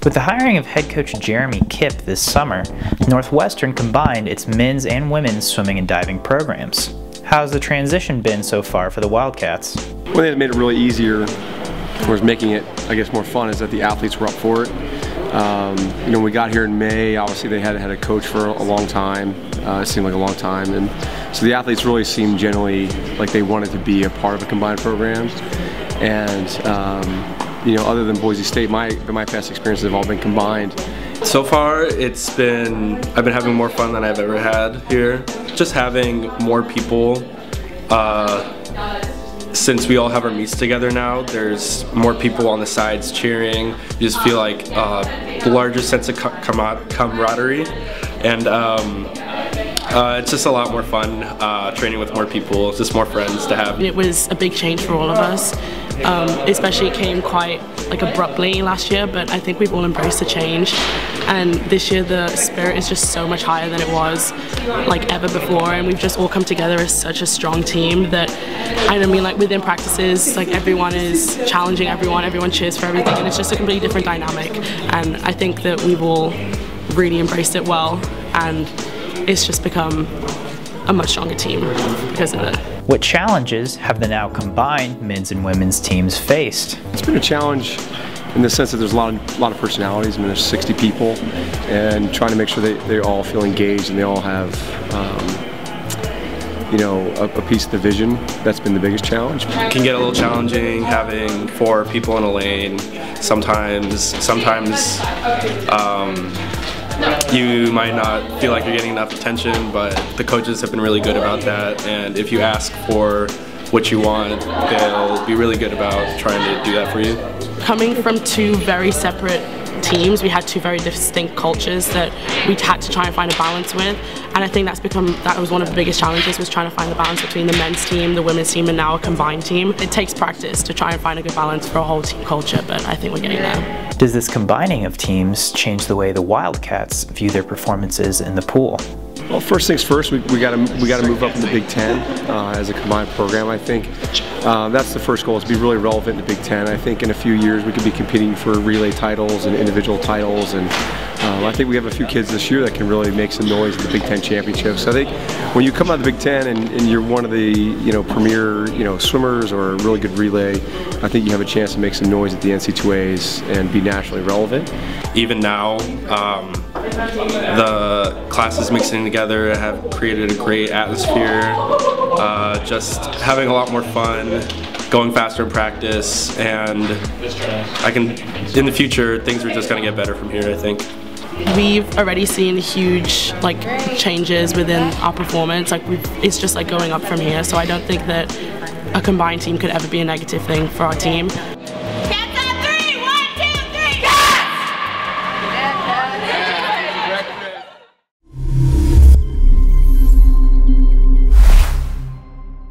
With the hiring of head coach Jeremy Kipp this summer, Northwestern combined its men's and women's swimming and diving programs. How's the transition been so far for the Wildcats? One thing that made it really easier, was making it, I guess, more fun, is that the athletes were up for it. You know, when we got here in May, obviously they had a coach for a long time. It seemed like a long time, and so the athletes really seemed generally like they wanted to be a part of a combined program. And you know, other than Boise State, my past experiences have all been combined. So far, I've been having more fun than I've ever had here. Just having more people. Since we all have our meets together now, there's more people on the sides cheering. You just feel like the larger sense of camaraderie, and it's just a lot more fun training with more people, just more friends to have. It was a big change for all of us, especially it came quite abruptly last year, but I think we've all embraced the change, and this year the spirit is just so much higher than it was ever before, and we've just all come together as such a strong team that, I mean, within practices, everyone is challenging everyone cheers for everything, and it's just a completely different dynamic, and I think that we've all really embraced it well, and it's just become a much stronger team because of it. What challenges have the now combined men's and women's teams faced? It's been a challenge in the sense that there's a lot of personalities. I mean, there's 60 people, and trying to make sure they all feel engaged and they all have you know, a piece of the vision. That's been the biggest challenge. It can get a little challenging having 4 people in a lane. Sometimes you might not feel like you're getting enough attention, but the coaches have been really good about that, and if you ask for what you want, they'll be really good about trying to do that for you. Coming from 2 very separate teams, we had 2 very distinct cultures that we had to try and find a balance with, and I think that was one of the biggest challenges, was trying to find the balance between the men's team, the women's team, and now a combined team. It takes practice to try and find a good balance for a whole team culture, but I think we're getting there. Does this combining of teams change the way the Wildcats view their performances in the pool? Well, first things first, we got to move up in the Big Ten as a combined program. I think that's the first goal, is to be really relevant in the Big Ten. I think in a few years we could be competing for relay titles and individual titles, and I think we have a few kids this year that can really make some noise in the Big Ten championships. So I think when you come out of the Big Ten and you're one of the premier swimmers or a really good relay, I think you have a chance to make some noise at the NC2As and be nationally relevant. Even now, the classes mixing together have created a great atmosphere, just having a lot more fun, going faster in practice, and in the future, things are just going to get better from here, I think. We've already seen huge changes within our performance. It's just going up from here, so I don't think that a combined team could ever be a negative thing for our team.